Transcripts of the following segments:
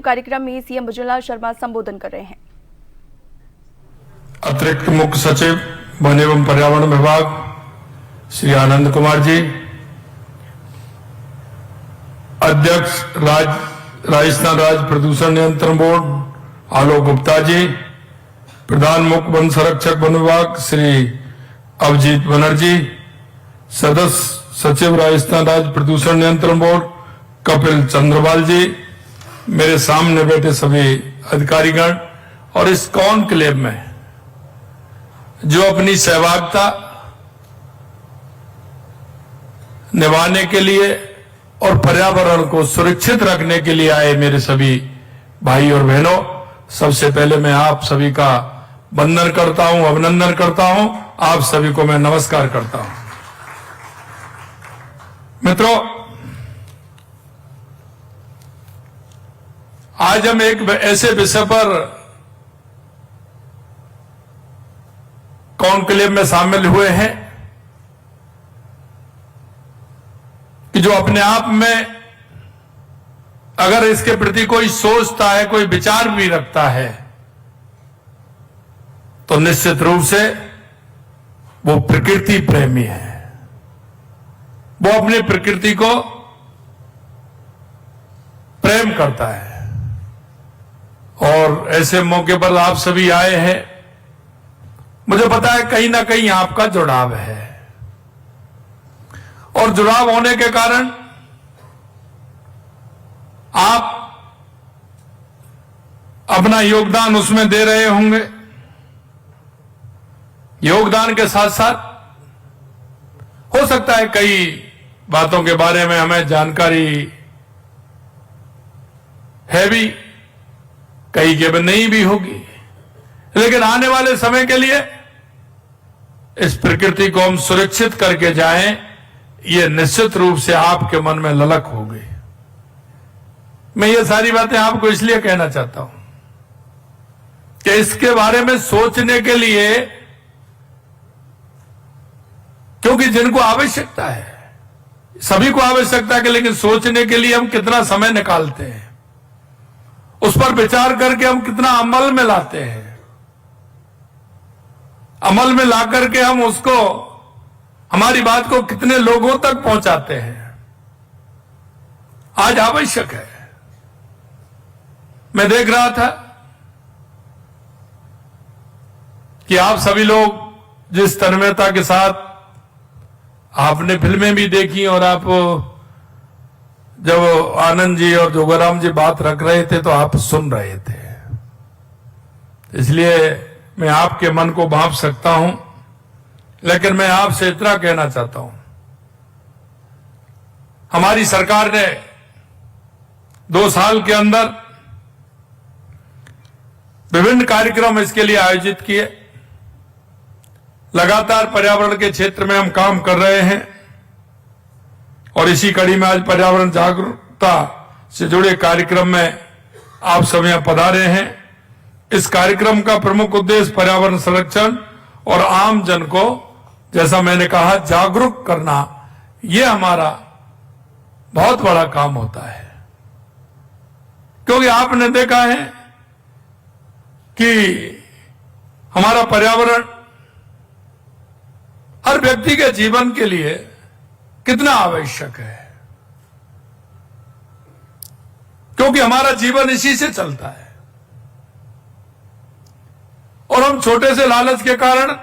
कार्यक्रम में सीएम भुजनलाल शर्मा संबोधन कर रहे हैं। अतिरिक्त मुख्य सचिव वन एवं पर्यावरण विभाग श्री आनंद कुमार जी, अध्यक्ष राजस्थान राज्य प्रदूषण नियंत्रण बोर्ड आलोक गुप्ता जी, प्रधान मुख्य वन संरक्षक वन विभाग श्री अभिजीत बनर्जी, सदस्य सचिव राजस्थान राज्य प्रदूषण नियंत्रण बोर्ड कपिल चंद्रपाल जी, मेरे सामने बैठे सभी अधिकारीगण और इस कॉन्क्लेव में जो अपनी सहभागिता निभाने के लिए और पर्यावरण को सुरक्षित रखने के लिए आए मेरे सभी भाई और बहनों, सबसे पहले मैं आप सभी का वंदन करता हूं, अभिनंदन करता हूं। आप सभी को मैं नमस्कार करता हूं। मित्रों, आज हम एक ऐसे विषय पर कॉन्क्लेव में शामिल हुए हैं कि जो अपने आप में अगर इसके प्रति कोई सोचता है, कोई विचार भी रखता है, तो निश्चित रूप से वो प्रकृति प्रेमी है। वो अपनी प्रकृति को प्रेम करता है और ऐसे मौके पर आप सभी आए हैं। मुझे पता है कहीं ना कहीं आपका जुड़ाव है और जुड़ाव होने के कारण आप अपना योगदान उसमें दे रहे होंगे। योगदान के साथ साथ हो सकता है कई बातों के बारे में हमें जानकारी है भी, कई के नहीं भी होगी, लेकिन आने वाले समय के लिए इस प्रकृति को हम सुरक्षित करके जाएं, ये निश्चित रूप से आपके मन में ललक होगी। मैं ये सारी बातें आपको इसलिए कहना चाहता हूं कि इसके बारे में सोचने के लिए, क्योंकि जिनको आवश्यकता है, सभी को आवश्यकता है, लेकिन सोचने के लिए हम कितना समय निकालते हैं, उस पर विचार करके हम कितना अमल में लाते हैं, अमल में ला करके हम उसको, हमारी बात को कितने लोगों तक पहुंचाते हैं, आज आवश्यक है। मैं देख रहा था कि आप सभी लोग जिस तन्मयता के साथ आपने फिल्में भी देखी और आप जब आनंद जी और जोगाराम जी बात रख रहे थे तो आप सुन रहे थे, इसलिए मैं आपके मन को भांप सकता हूं, लेकिन मैं आपसे इतना कहना चाहता हूं, हमारी सरकार ने 2 साल के अंदर विभिन्न कार्यक्रम इसके लिए आयोजित किए। लगातार पर्यावरण के क्षेत्र में हम काम कर रहे हैं और इसी कड़ी में आज पर्यावरण जागरूकता से जुड़े कार्यक्रम में आप सब यहां पधारे हैं। इस कार्यक्रम का प्रमुख उद्देश्य पर्यावरण संरक्षण और आम जन को, जैसा मैंने कहा, जागरूक करना, यह हमारा बहुत बड़ा काम होता है। क्योंकि आपने देखा है कि हमारा पर्यावरण हर व्यक्ति के जीवन के लिए कितना आवश्यक है, क्योंकि हमारा जीवन इसी से चलता है और हम छोटे से लालच के कारण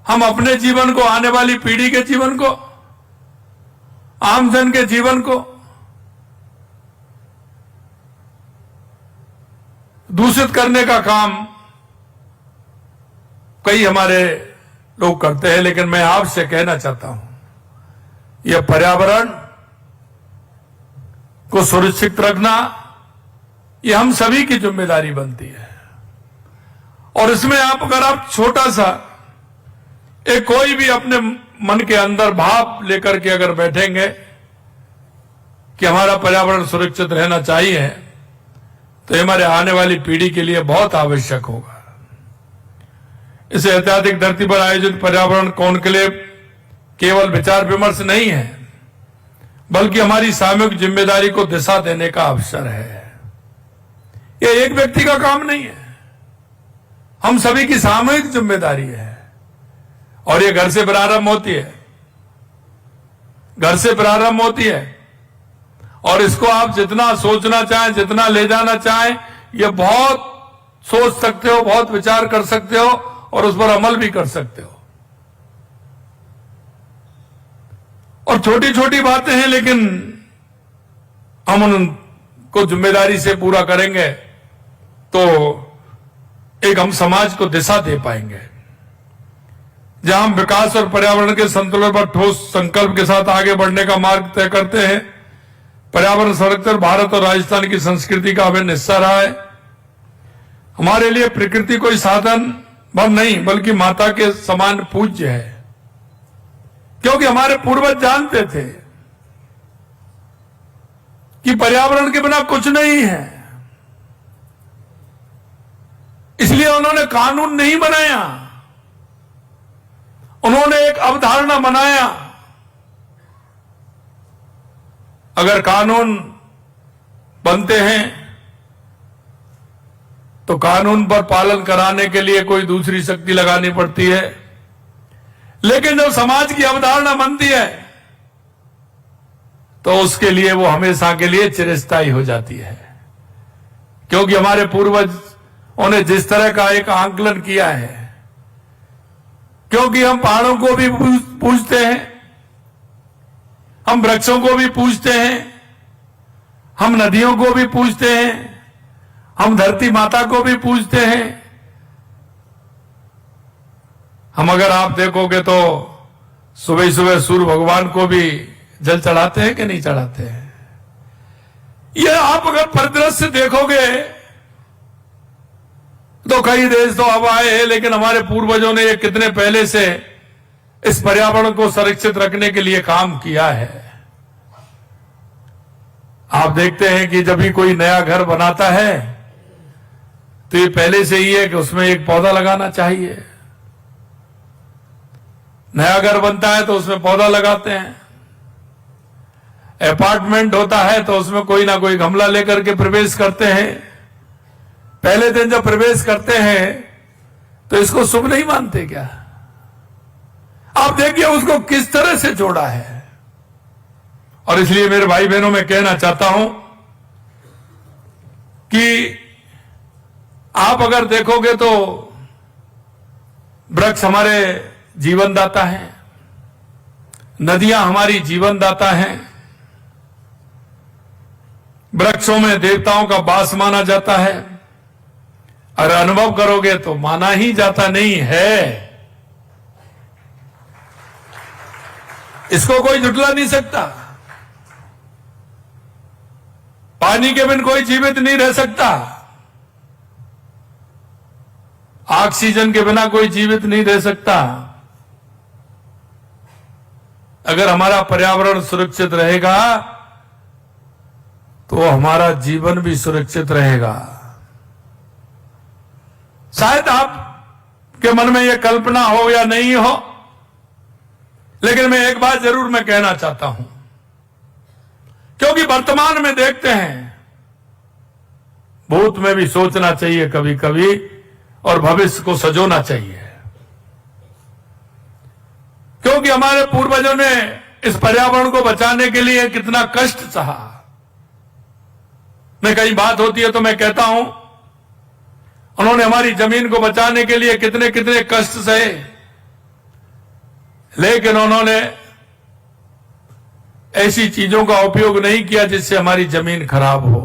हम अपने जीवन को, आने वाली पीढ़ी के जीवन को, आमजन के जीवन को दूषित करने का काम कई हमारे लोग करते हैं। लेकिन मैं आपसे कहना चाहता हूं, यह पर्यावरण को सुरक्षित रखना, यह हम सभी की जिम्मेदारी बनती है। और इसमें अगर आप छोटा सा कोई भी अपने मन के अंदर भाव लेकर के अगर बैठेंगे कि हमारा पर्यावरण सुरक्षित रहना चाहिए, तो हमारे आने वाली पीढ़ी के लिए बहुत आवश्यक होगा। इस ऐतिहासिक धरती पर आयोजित पर्यावरण कॉन्क्लेव केवल विचार विमर्श नहीं है, बल्कि हमारी सामूहिक जिम्मेदारी को दिशा देने का अवसर है। ये एक व्यक्ति का काम नहीं है, हम सभी की सामूहिक जिम्मेदारी है। और ये घर से प्रारंभ होती है, घर से प्रारंभ होती है। और इसको आप जितना सोचना चाहें, जितना ले जाना चाहें, ये बहुत सोच सकते हो, बहुत विचार कर सकते हो और उस पर अमल भी कर सकते हो। और छोटी छोटी बातें हैं, लेकिन हम उनको जिम्मेदारी से पूरा करेंगे तो एक हम समाज को दिशा दे पाएंगे। जहां हम विकास और पर्यावरण के संतुलन पर ठोस संकल्प के साथ आगे बढ़ने का मार्ग तय करते हैं। पर्यावरण संरक्षण भारत और राजस्थान की संस्कृति का अभिन्न हिस्सा रहा है। हमारे लिए प्रकृति कोई साधन भर नहीं, बल्कि माता के समान पूज्य है, क्योंकि हमारे पूर्वज जानते थे कि पर्यावरण के बिना कुछ नहीं है। इसलिए उन्होंने कानून नहीं बनाया, उन्होंने एक अवधारणा बनाया। अगर कानून बनते हैं तो कानून पर पालन कराने के लिए कोई दूसरी शक्ति लगानी पड़ती है, लेकिन जब समाज की अवधारणा बनती है तो उसके लिए वो हमेशा के लिए चिरस्थायी हो जाती है। क्योंकि हमारे पूर्वजों ने जिस तरह का एक आंकलन किया है, क्योंकि हम पहाड़ों को भी पूजते हैं, हम वृक्षों को भी पूजते हैं, हम नदियों को भी पूजते हैं, हम धरती माता को भी पूजते हैं। हम अगर आप देखोगे तो सुबह सुबह सूर्य भगवान को भी जल चढ़ाते हैं कि नहीं चढ़ाते हैं। ये आप अगर परिदृश्य देखोगे तो कई देश तो अब आए हैं, लेकिन हमारे पूर्वजों ने ये कितने पहले से इस पर्यावरण को संरक्षित रखने के लिए काम किया है। आप देखते हैं कि जब भी कोई नया घर बनाता है तो ये पहले से ही है कि उसमें एक पौधा लगाना चाहिए। नया घर बनता है तो उसमें पौधा लगाते हैं। अपार्टमेंट होता है तो उसमें कोई ना कोई गमला लेकर के प्रवेश करते हैं। पहले दिन जब प्रवेश करते हैं तो इसको शुभ नहीं मानते क्या? आप देखिए उसको किस तरह से जोड़ा है। और इसलिए मेरे भाई बहनों में कहना चाहता हूं कि आप अगर देखोगे तो वृक्ष हमारे जीवनदाता हैं, नदियां हमारी जीवनदाता हैं। वृक्षों में देवताओं का वास माना जाता है, और अनुभव करोगे तो माना ही जाता नहीं है। इसको कोई जुटला नहीं सकता। पानी के बिन कोई जीवित नहीं रह सकता, ऑक्सीजन के बिना कोई जीवित नहीं रह सकता। अगर हमारा पर्यावरण सुरक्षित रहेगा तो हमारा जीवन भी सुरक्षित रहेगा। शायद आपके मन में यह कल्पना हो या नहीं हो, लेकिन मैं एक बात जरूर मैं कहना चाहता हूं, क्योंकि वर्तमान में देखते हैं, भूत में भी सोचना चाहिए कभी कभी और भविष्य को सजोना चाहिए। क्योंकि हमारे पूर्वजों ने इस पर्यावरण को बचाने के लिए कितना कष्ट सहा। मैं कई बात होती है तो मैं कहता हूं, उन्होंने हमारी जमीन को बचाने के लिए कितने कितने कष्ट सहे, लेकिन उन्होंने ऐसी चीजों का उपयोग नहीं किया जिससे हमारी जमीन खराब हो।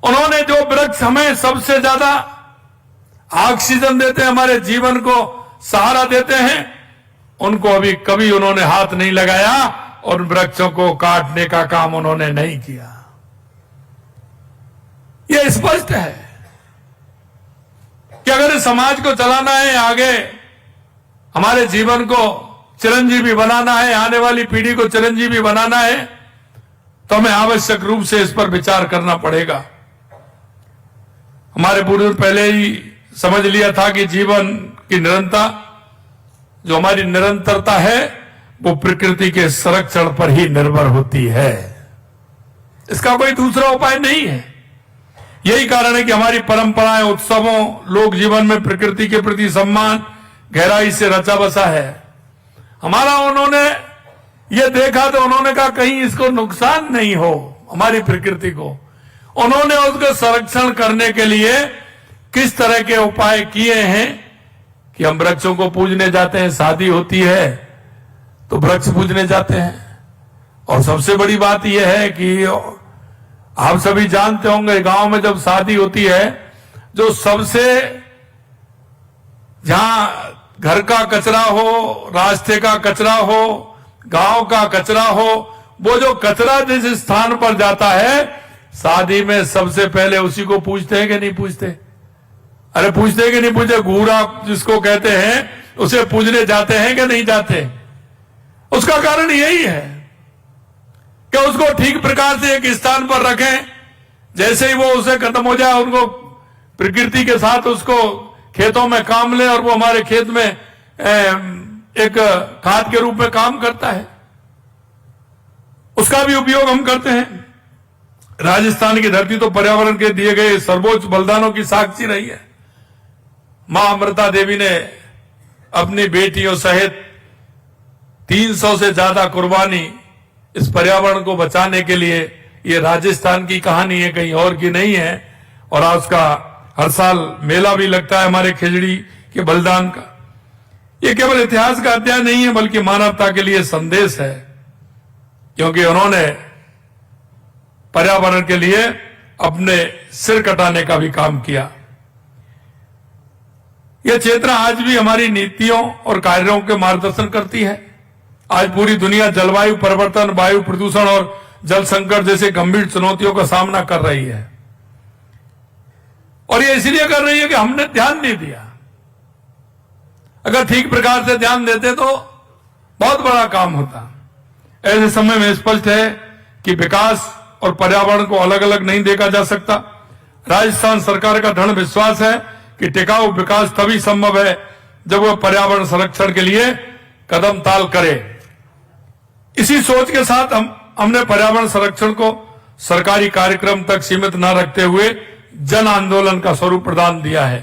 उन्होंने जो वृक्ष हमें सबसे ज्यादा ऑक्सीजन देते हैं, हमारे जीवन को सहारा देते हैं, उनको अभी कभी उन्होंने हाथ नहीं लगाया और वृक्षों को काटने का काम उन्होंने नहीं किया। यह स्पष्ट है कि अगर इस समाज को चलाना है आगे, हमारे जीवन को चिरंजीवी बनाना है, आने वाली पीढ़ी को चिरंजीवी बनाना है, तो हमें आवश्यक रूप से इस पर विचार करना पड़ेगा। हमारे पूर्वज पहले ही समझ लिया था कि जीवन की निरंतरता, जो हमारी निरंतरता है, वो प्रकृति के संरक्षण पर ही निर्भर होती है। इसका कोई दूसरा उपाय नहीं है। यही कारण है कि हमारी परंपराएं, उत्सवों, लोक जीवन में प्रकृति के प्रति सम्मान गहराई से रचा बसा है। हमारा उन्होंने ये देखा तो उन्होंने कहा कहीं इसको नुकसान नहीं हो हमारी प्रकृति को। उन्होंने उसका संरक्षण करने के लिए किस तरह के उपाय किए हैं कि हम वृक्षों को पूजने जाते हैं, शादी होती है तो वृक्ष पूजने जाते हैं। और सबसे बड़ी बात यह है कि आप सभी जानते होंगे गांव में जब शादी होती है, जो सबसे जहां घर का कचरा हो, रास्ते का कचरा हो, गांव का कचरा हो, वो जो कचरा जिस स्थान पर जाता है, शादी में सबसे पहले उसी को पूछते हैं कि नहीं पूछते? अरे पूछते हैं कि नहीं पूछते? घूरा जिसको कहते हैं उसे पूजने जाते हैं कि नहीं जाते? उसका कारण यही है कि उसको ठीक प्रकार से एक स्थान पर रखें, जैसे ही वो उसे खत्म हो जाए उनको प्रकृति के साथ उसको खेतों में काम ले और वो हमारे खेत में एक खाद के रूप में काम करता है, उसका भी उपयोग हम करते हैं। राजस्थान की धरती तो पर्यावरण के दिए गए सर्वोच्च बलिदानों की साक्षी रही है। मां अमृता देवी ने अपनी बेटियों सहित 300 से ज्यादा कुर्बानी इस पर्यावरण को बचाने के लिए, ये राजस्थान की कहानी है, कहीं और की नहीं है। और आज का हर साल मेला भी लगता है हमारे खिजड़ी के बलिदान का। ये केवल इतिहास का अध्याय नहीं है बल्कि मानवता के लिए संदेश है, क्योंकि उन्होंने पर्यावरण के लिए अपने सिर कटाने का भी काम किया। यह चेतना आज भी हमारी नीतियों और कार्यों के मार्गदर्शन करती है। आज पूरी दुनिया जलवायु परिवर्तन, वायु प्रदूषण और जल संकट जैसे गंभीर चुनौतियों का सामना कर रही है, और ये इसलिए कर रही है कि हमने ध्यान नहीं दिया। अगर ठीक प्रकार से ध्यान देते तो बहुत बड़ा काम होता। ऐसे समय में स्पष्ट है कि विकास और पर्यावरण को अलग अलग नहीं देखा जा सकता। राजस्थान सरकार का दृढ़ विश्वास है कि टिकाऊ विकास तभी संभव है जब वह पर्यावरण संरक्षण के लिए कदम ताल करे। इसी सोच के साथ हमने पर्यावरण संरक्षण को सरकारी कार्यक्रम तक सीमित न रखते हुए जन आंदोलन का स्वरूप प्रदान दिया है।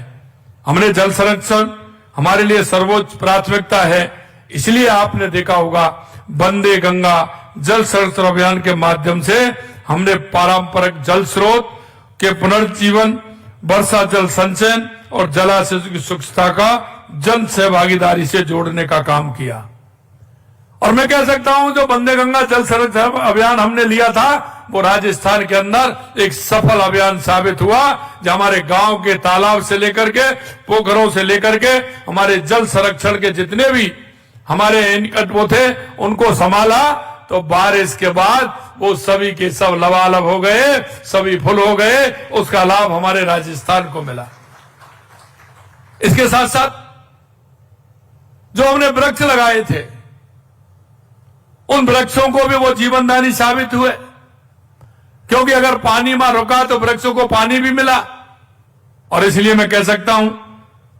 हमने जल संरक्षण हमारे लिए सर्वोच्च प्राथमिकता है, इसलिए आपने देखा होगा वंदे गंगा जल संरक्षण अभियान के माध्यम से हमने पारंपरिक जल स्रोत के पुनर्जीवन, वर्षा जल संचयन और जलाशय की स्वच्छता का जन सहभागीदारी से जोड़ने का काम किया। और मैं कह सकता हूं जो वंदे गंगा जल संरक्षण अभियान हमने लिया था वो राजस्थान के अंदर एक सफल अभियान साबित हुआ, जो हमारे गांव के तालाब से लेकर के, पोखरों से लेकर के हमारे जल संरक्षण के जितने भी हमारे निकट वो थे उनको संभाला, तो बारिश के बाद वो सभी के सब लबालब हो गए, सभी फुल हो गए। उसका लाभ हमारे राजस्थान को मिला। इसके साथ साथ जो हमने वृक्ष लगाए थे उन वृक्षों को भी वो जीवनदानी साबित हुए, क्योंकि अगर पानी में रुका तो वृक्षों को पानी भी मिला। और इसलिए मैं कह सकता हूं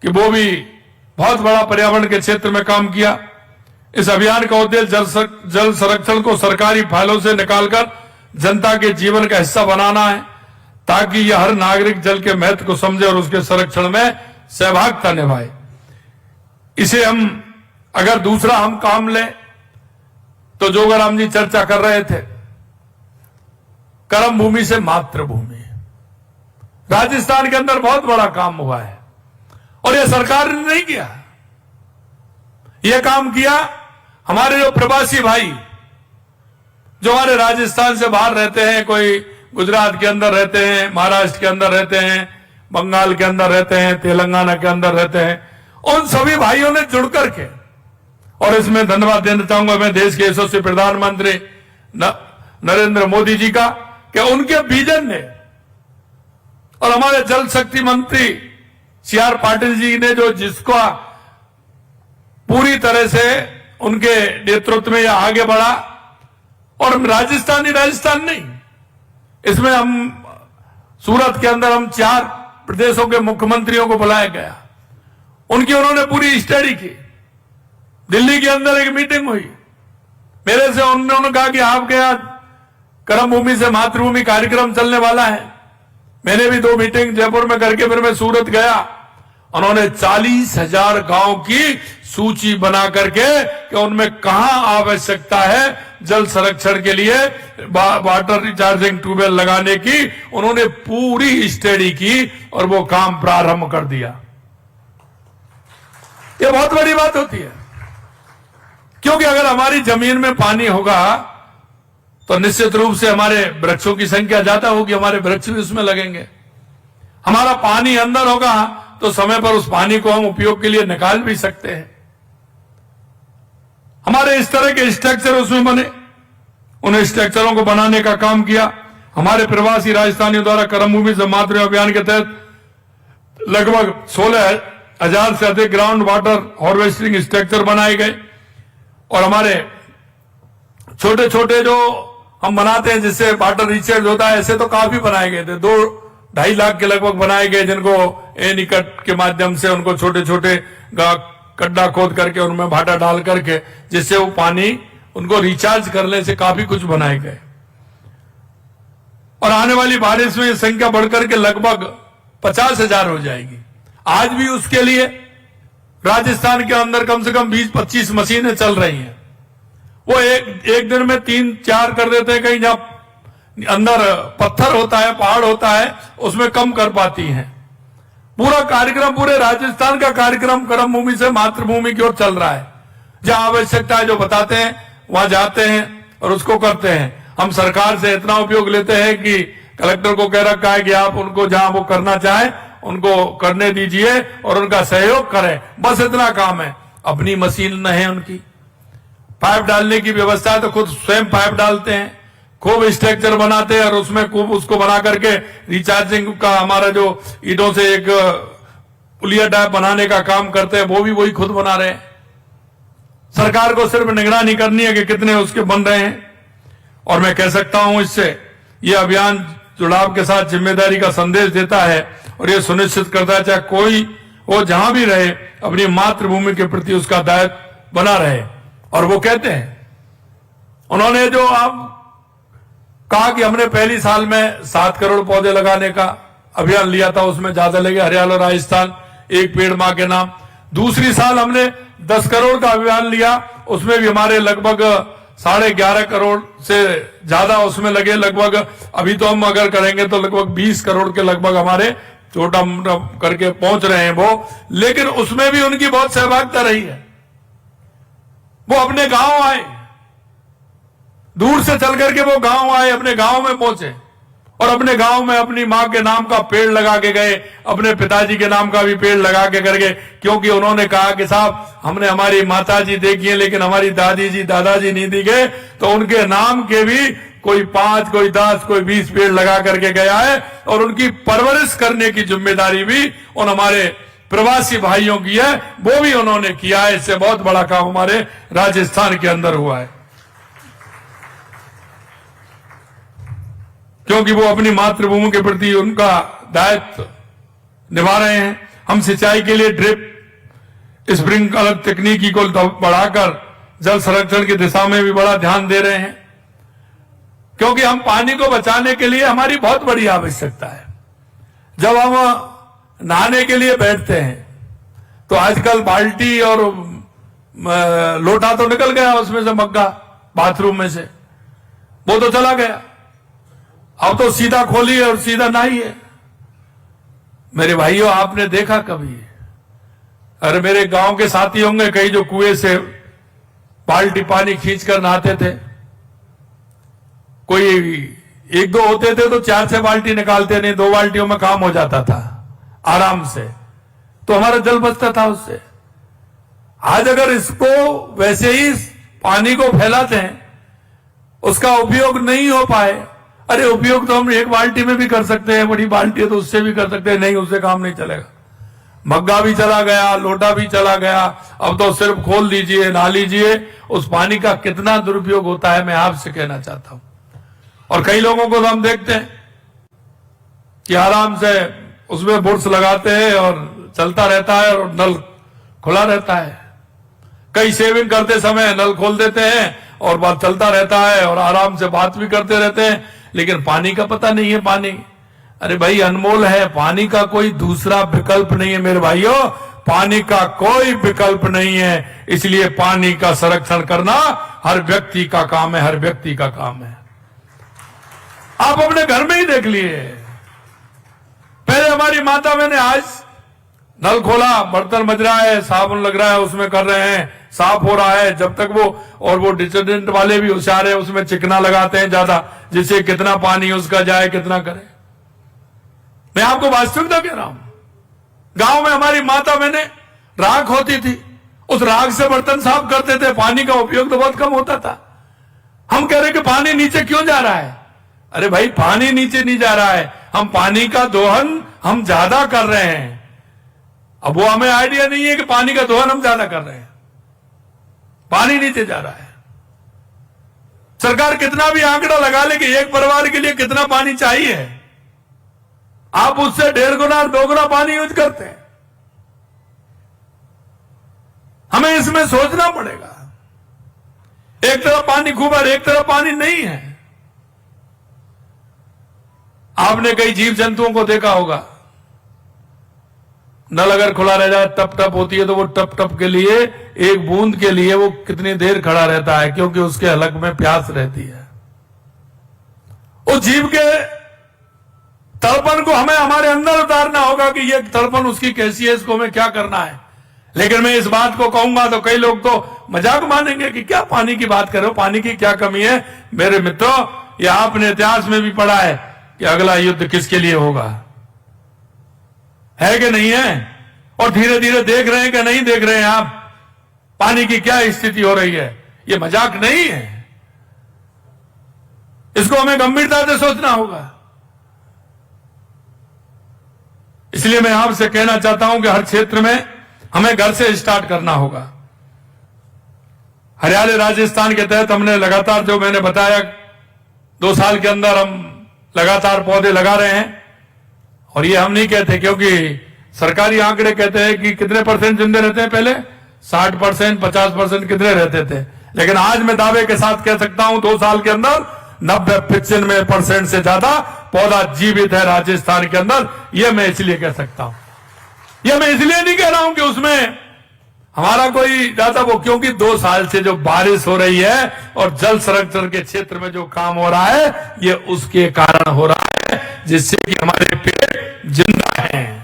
कि वो भी बहुत बड़ा पर्यावरण के क्षेत्र में काम किया। इस अभियान का उद्देश्य जल संरक्षण को सरकारी फाइलों से निकालकर जनता के जीवन का हिस्सा बनाना है, ताकि यह हर नागरिक जल के महत्व को समझे और उसके संरक्षण में सहभागिता निभाए। इसे हम अगर दूसरा हम काम लें तो जोगाराम जी चर्चा कर रहे थे, कर्म भूमि से मातृभूमि। राजस्थान के अंदर बहुत बड़ा काम हुआ है और यह सरकार ने नहीं किया, यह काम किया हमारे जो प्रवासी भाई जो हमारे राजस्थान से बाहर रहते हैं, कोई गुजरात के अंदर रहते हैं, महाराष्ट्र के अंदर रहते हैं, बंगाल के अंदर रहते हैं, तेलंगाना के अंदर रहते हैं, उन सभी भाइयों ने जुड़ करके, और इसमें धन्यवाद देना चाहूंगा मैं देश के यशस्वी प्रधानमंत्री नरेंद्र मोदी जी का, कि उनके विजन ने और हमारे जल शक्ति मंत्री CR पाटिल जी ने जो जिसका पूरी तरह से उनके नेतृत्व में यह आगे बढ़ा। और राजस्थान नहीं, इसमें हम सूरत के अंदर हम 4 प्रदेशों के मुख्यमंत्रियों को बुलाया गया, उनकी उन्होंने पूरी स्टडी की। दिल्ली के अंदर एक मीटिंग हुई, मेरे से उन्होंने कहा कि आपके यहां कर्म भूमि से मातृभूमि कार्यक्रम चलने वाला है। मैंने भी 2 मीटिंग जयपुर में करके फिर मैं सूरत गया। उन्होंने 40,000 गांव की सूची बना करके कि उनमें कहां आवश्यकता है जल संरक्षण के लिए वाटर रिचार्जिंग ट्यूबवेल लगाने की, उन्होंने पूरी स्टडी की और वो काम प्रारंभ कर दिया। ये बहुत बड़ी बात होती है, क्योंकि अगर हमारी जमीन में पानी होगा तो निश्चित रूप से हमारे वृक्षों की संख्या ज्यादा होगी, हमारे वृक्ष भी उसमें लगेंगे। हमारा पानी अंदर होगा तो समय पर उस पानी को हम उपयोग के लिए निकाल भी सकते हैं। हमारे इस तरह के स्ट्रक्चर उसमें बने, उन स्ट्रक्चरों को बनाने का काम किया। हमारे प्रवासी राजस्थानियों द्वारा कर्मभूमि से मातृ अभियान के तहत लगभग 16,000 से अधिक ग्राउंड वाटर हार्वेस्टिंग स्ट्रक्चर बनाए गए। और हमारे छोटे छोटे जो हम बनाते हैं जिससे वाटर रिचार्ज होता है, ऐसे तो काफी बनाए गए थे। 2-2.5 लाख के लगभग बनाए गए, जिनको एनीकट के माध्यम से उनको छोटे छोटे गड्ढा खोद करके उनमें भाटा डाल करके जिससे वो पानी उनको रिचार्ज करने से काफी कुछ बनाए गए। और आने वाली बारिश में संख्या बढ़कर के लगभग 50,000 हो जाएगी। आज भी उसके लिए राजस्थान के अंदर कम से कम 20-25 मशीनें चल रही हैं। वो एक दिन में 3-4 कर देते हैं। कहीं जहां अंदर पत्थर होता है, पहाड़ होता है, उसमें कम कर पाती हैं। पूरा कार्यक्रम, पूरे राजस्थान का कार्यक्रम कर्मभूमि से मातृभूमि की ओर चल रहा है। जहां आवश्यकता है जो बताते हैं वहां जाते हैं और उसको करते हैं। हम सरकार से इतना उपयोग लेते हैं कि कलेक्टर को कह रखा है कि आप उनको जहां वो करना चाहें उनको करने दीजिए और उनका सहयोग करें, बस इतना काम है। अपनी मशीन न है उनकी, पाइप डालने की व्यवस्था है तो खुद स्वयं पाइप डालते हैं, खूब स्ट्रक्चर बनाते हैं और उसमें खूब उसको बना करके रिचार्जिंग का हमारा जो ईंटों से एक पुलिया टाइप बनाने का काम करते हैं वो भी वही खुद बना रहे हैं। सरकार को सिर्फ निगरानी करनी है कि कितने उसके बन रहे हैं। और मैं कह सकता हूं इससे ये अभियान जुड़ाव के साथ जिम्मेदारी का संदेश देता है और ये सुनिश्चित करता है चाहे कोई वो जहां भी रहे अपनी मातृभूमि के प्रति उसका दायित्व बना रहे। और वो कहते हैं, उन्होंने जो आप कहा कि हमने पहली साल में 7 करोड़ पौधे लगाने का अभियान लिया था, उसमें ज्यादा लगे हरियाणा राजस्थान एक पेड़ मां के नाम। दूसरी साल हमने 10 करोड़ का अभियान लिया, उसमें भी हमारे लगभग 11.5 करोड़ से ज्यादा उसमें लगे। लगभग अभी तो हम अगर करेंगे तो लगभग 20 करोड़ के लगभग हमारे छोटा मोटा करके पहुंच रहे हैं वो। लेकिन उसमें भी उनकी बहुत सहभागिता रही है। वो अपने गांव आए, दूर से चल करके वो गांव आए, अपने गांव में पहुंचे और अपने गांव में अपनी मां के नाम का पेड़ लगा के गए, अपने पिताजी के नाम का भी पेड़ लगा के कर गए। क्योंकि उन्होंने कहा कि साहब हमने हमारी माता जी देखी है लेकिन हमारी दादी जी दादाजी नहीं दिखे, तो उनके नाम के भी कोई 5, कोई 10, कोई 20 पेड़ लगा करके गया है। और उनकी परवरिश करने की जिम्मेदारी भी उन हमारे प्रवासी भाइयों की है, वो भी उन्होंने किया है। इससे बहुत बड़ा काम हमारे राजस्थान के अंदर हुआ है, क्योंकि वो अपनी मातृभूमि के प्रति उनका दायित्व निभा रहे हैं। हम सिंचाई के लिए ड्रिप स्प्रिंकलर तकनीकी को बढ़ाकर जल संरक्षण की दिशा में भी बड़ा ध्यान दे रहे हैं, क्योंकि हम पानी को बचाने के लिए हमारी बहुत बड़ी आवश्यकता है। जब हम नहाने के लिए बैठते हैं तो आजकल बाल्टी और लोटा तो निकल गया उसमें से, मग्गा बाथरूम में से वो तो चला गया। अब तो सीधा खोलिए और सीधा नहाइए। मेरे भाइयों, आपने देखा कभी, अरे मेरे गांव के साथी होंगे कई जो कुएं से बाल्टी पानी खींचकर नहाते थे। कोई 1-2 होते थे तो 4-6 बाल्टी निकालते, नहीं 2 बाल्टियों में काम हो जाता था आराम से, तो हमारा जल बचता था उससे। आज अगर इसको वैसे ही पानी को फैलाते हैं, उसका उपयोग नहीं हो पाए, अरे उपयोग तो हम 1 बाल्टी में भी कर सकते हैं, बड़ी बाल्टी है तो उससे भी कर सकते हैं, नहीं उससे काम नहीं चलेगा। मग्गा भी चला गया, लोटा भी चला गया, अब तो सिर्फ खोल दीजिए, नहा लीजिए। उस पानी का कितना दुरुपयोग होता है मैं आपसे कहना चाहता हूं। और कई लोगों को तो हम देखते हैं कि आराम से उसमें बुर्स लगाते हैं और चलता रहता है और नल खुला रहता है। कई शेविंग करते समय नल खोल देते हैं और बात चलता रहता है और आराम से बात भी करते रहते हैं, लेकिन पानी का पता नहीं है। पानी अरे भाई, अनमोल है, पानी का कोई दूसरा विकल्प नहीं है मेरे भाइयों, पानी का कोई विकल्प नहीं है। इसलिए पानी का संरक्षण करना हर व्यक्ति का काम है, हर व्यक्ति का काम है। आप अपने घर में ही देख लिए, पहले हमारी माता मैंने आज नल खोला, बर्तन मज रहा है, साबुन लग रहा है, उसमें कर रहे हैं, साफ हो रहा है, जब तक वो डिटर्जेंट वाले भी होशियार है, उसमें चिकना लगाते हैं ज्यादा, जिससे कितना पानी उसका जाए, कितना करे। मैं आपको वास्तविकता कह रहा हूं, गांव में हमारी माता मैंने राख होती थी, उस राख से बर्तन साफ करते थे, पानी का उपयोग तो बहुत कम होता था। हम कह रहे कि पानी नीचे क्यों जा रहा है? अरे भाई, पानी नीचे नहीं जा रहा है, हम पानी का दोहन हम ज्यादा कर रहे हैं। अब वो हमें आइडिया नहीं है कि पानी का दोहन हम ज्यादा कर रहे हैं, पानी नीचे जा रहा है। सरकार कितना भी आंकड़ा लगा ले कि एक परिवार के लिए कितना पानी चाहिए, आप उससे 1.5 गुना 2 गुना पानी यूज करते हैं। हमें इसमें सोचना पड़ेगा, एक तरफ पानी खूब है, एक तरफ पानी नहीं है। आपने कई जीव जंतुओं को देखा होगा, नल अगर खुला रह जाए, टप टप होती है, तो वो टप टप के लिए, एक बूंद के लिए वो कितनी देर खड़ा रहता है, क्योंकि उसके हलक में प्यास रहती है। उस जीव के तड़पन को हमें हमारे अंदर उतारना होगा कि ये तड़पन उसकी कैसी है, इसको हमें क्या करना है। लेकिन मैं इस बात को कहूंगा तो कई लोग तो मजाक मानेंगे कि क्या पानी की बात कर रहे हो, पानी की क्या कमी है। मेरे मित्रों, ये आपने इतिहास में भी पढ़ा है कि अगला युद्ध किसके लिए होगा, है कि नहीं है? और धीरे धीरे देख रहे हैं कि नहीं देख रहे हैं आप, पानी की क्या स्थिति हो रही है। ये मजाक नहीं है, इसको हमें गंभीरता से सोचना होगा। इसलिए मैं आपसे कहना चाहता हूं कि हर क्षेत्र में हमें घर से स्टार्ट करना होगा। हरियाणा राजस्थान के तहत हमने लगातार, जो मैंने बताया, 2 साल के अंदर हम लगातार पौधे लगा रहे हैं। और ये हम नहीं कहते, क्योंकि सरकारी आंकड़े कहते हैं कि कितने % जिंदे रहते हैं, पहले 60%, 50% कितने रहते थे। लेकिन आज मैं दावे के साथ कह सकता हूं 2 साल के अंदर 90-95% से ज्यादा पौधा जीवित है राजस्थान के अंदर। यह मैं इसलिए कह सकता हूं, यह मैं इसलिए नहीं कह रहा हूं कि उसमें हमारा कोई ज्यादा वो, क्योंकि 2 साल से जो बारिश हो रही है और जल संरक्षण के क्षेत्र में जो काम हो रहा है, ये उसके कारण हो रहा है, जिससे कि हमारे पेड़ जिंदा हैं।